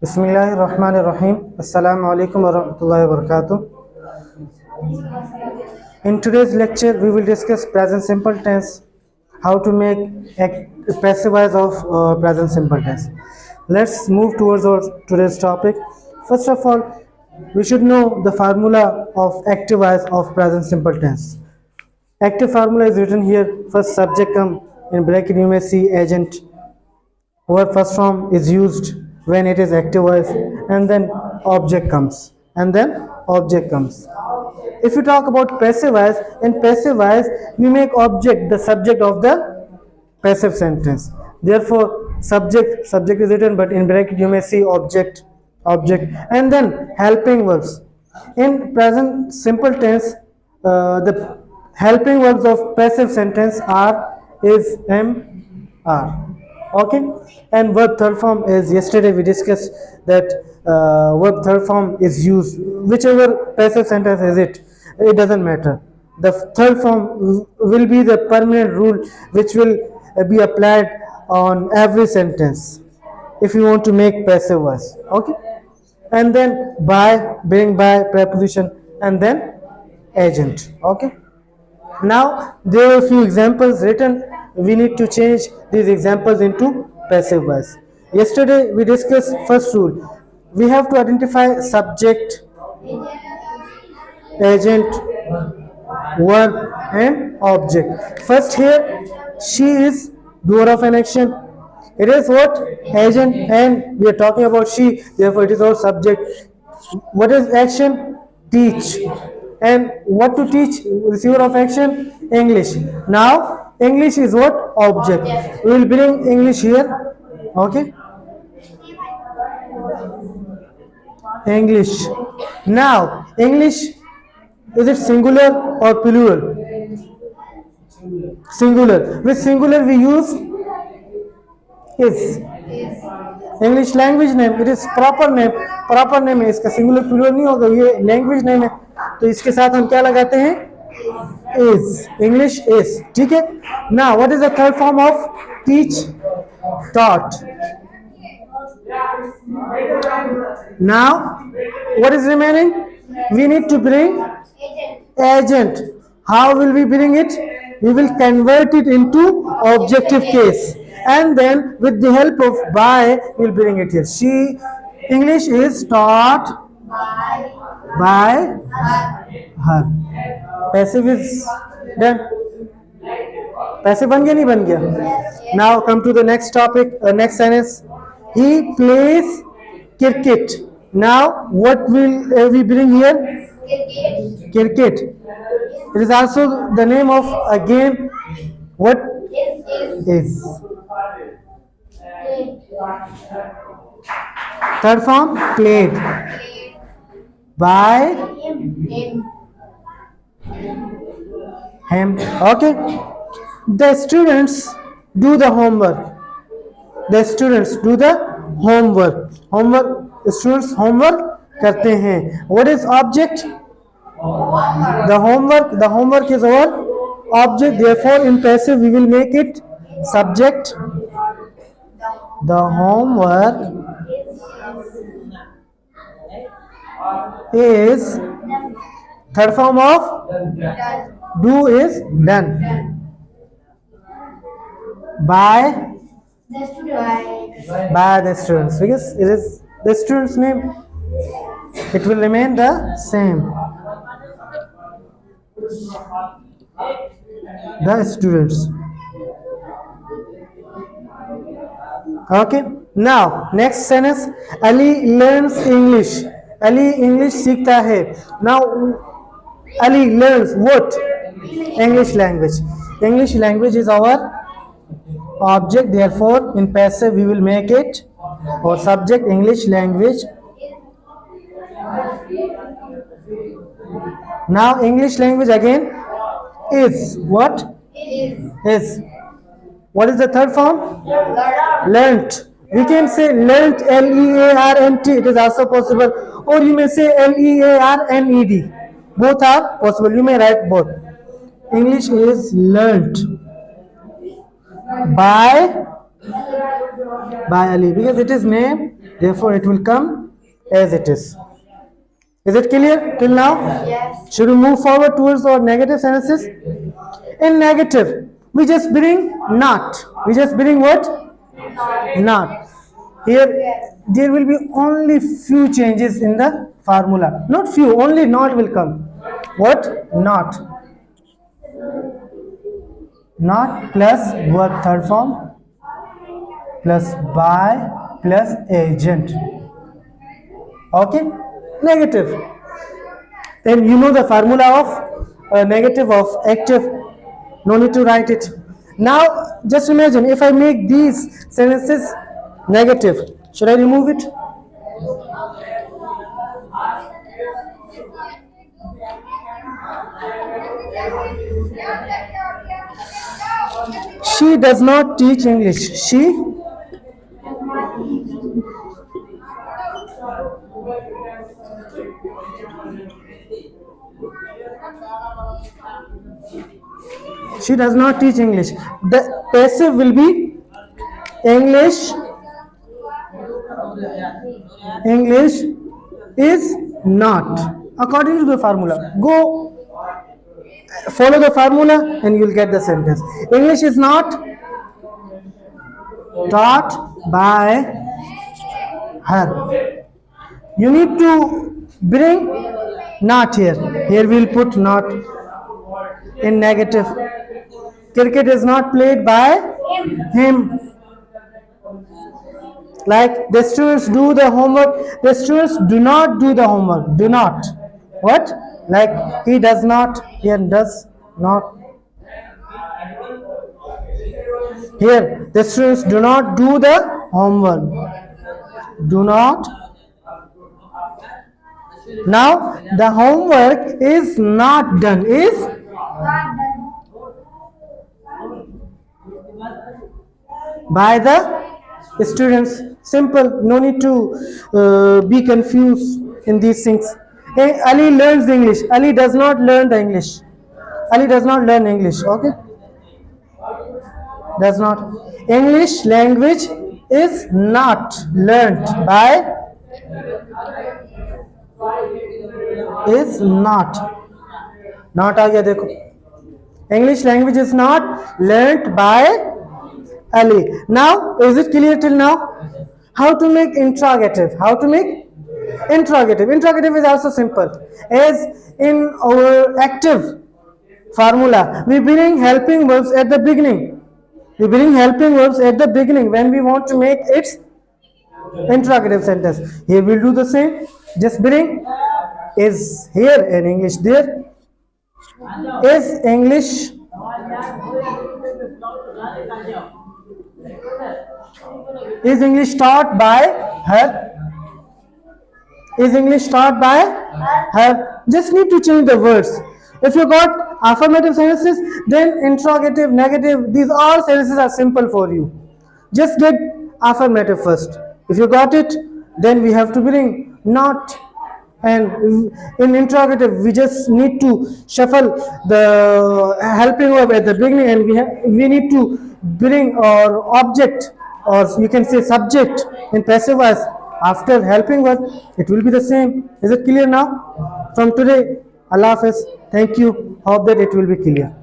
Bismillahirrahmanirrahim. Assalamu alaikum warahmatullahi wabarakatuh. In today's lecture, we will discuss present simple tense, how to make passive voice of present simple tense. Let's move towards our today's topic. First of all, we should know the formula of active voice of present simple tense. Active formula is written here. First subject come in bracket. You may see agent. Verb first form is used when it is active voice, and then object comes. If you talk about passive voice, in passive voice we make object the subject of the passive sentence. Therefore, subject is written, but in bracket you may see object, and then helping verbs. In present simple tense, the helping verbs of passive sentence are is are. Okay, and verb third form is, yesterday we discussed that verb third form is used whichever passive sentence is it doesn't matter. The third form will be the permanent rule which will be applied on every sentence if you want to make passive voice. Okay, and then by, bring by preposition, and then agent. Okay, now there are a few examples written. We need to change these examples into passive voice. Yesterday we discussed first rule. We have to identify subject, agent, verb, and object. First here, she is doer of an action. It is what? Agent, and we are talking about she, therefore it is our subject. What is action? Teach. And what to teach? Receiver of action? English. Now English is what? Object. We will bring English here. Okay, English. Now English, is it singular or plural? Singular. With singular we use is. English language name, it is proper name है इसका, singular plural नहीं होगा, ये language name है, तो इसके साथ हम क्या लगाते हैं? इज. English is. ठीक है. Now what is the third form of teach? Taught. Now what is remaining? We need to bring agent. How will we bring it? We will convert it into objective case, and then with the help of by we will bring it here. She, English is taught by her. Passive is done. Passive बन गया, नहीं बन गया? Now come to the next topic, next sentence. He plays cricket. Now what will we bring here? Cricket. It is also the name of a game. What is? Third form, played by him. Okay. The students do the homework. The students do the homework. Students homework करते हैं. What is object? The homework is our object. Therefore in passive we will make it subject. The homework is, third form of do is done by the students, because it is the student's name, it will remain the same. The students. Okay. Now next sentence. Ali learns English. Ali English सीखता है. Now Ali learns what? English language. English language is our object. Therefore in passive we will make it or subject English language. Now English language again is what? Is. What is the third form? Learnt. We can say learnt, L-E-A-R-N-T. It is also possible, or you may say L-E-A-R-N-E-D. Both are possible. You may write both. English is learnt by Ali, because it is name Therefore, it will come as it is. Is it clear till now? Yes. Should we move forward towards our negative sentences? In negative, we just bring not. We just bring what? Not. Here, there will be only few changes in the formula. Not few, only not will come. What? Not. Not plus verb third form plus by plus agent. Okay? Negative. Then you know the formula of negative of active. No need to write it. Now, just imagine if I make these sentences negative. Should I remove it? She does not teach English. She does not teach English. The passive will be English. English is not. According to the formula. Go follow the formula and you will get the sentence. English is not taught by her. You need to bring not here. Here we will put not in negative. Cricket is not played by him. Like the students do the homework. The students do not do the homework. Do not. What? Like he does not. Here does not. Here the students do not do the homework. Do not. Now the homework is not done. Is by the students. Simple. No need to be confused in these things. Hey, Ali learns English. Ali does not learn the English. Ali does not learn English. Okay. Does not. English language is not learnt by. Is not. Not आ गया देखो. English language is not learnt by Ali. Now, is it clear till now? How to make interrogative? How to make interrogative? Interrogative is also simple. As in our active formula, we bring helping verbs at the beginning. We bring helping verbs at the beginning when we want to make its interrogative sentence. Here we'll do the same. Just bring is here in English there. Is English is English taught by her? Is English taught by her? Just need to change the words. If you got affirmative sentences, then interrogative, negative, these all sentences are simple for you. Just get affirmative first. If you got it, then we have to bring not. And in interrogative, we just need to shuffle the helping verb at the beginning, and we need to bring our object, or you can say subject, in passive voice after helping verb. It will be the same. Is it clear now? From today, Allah Hafiz. Thank you. Hope that it will be clear.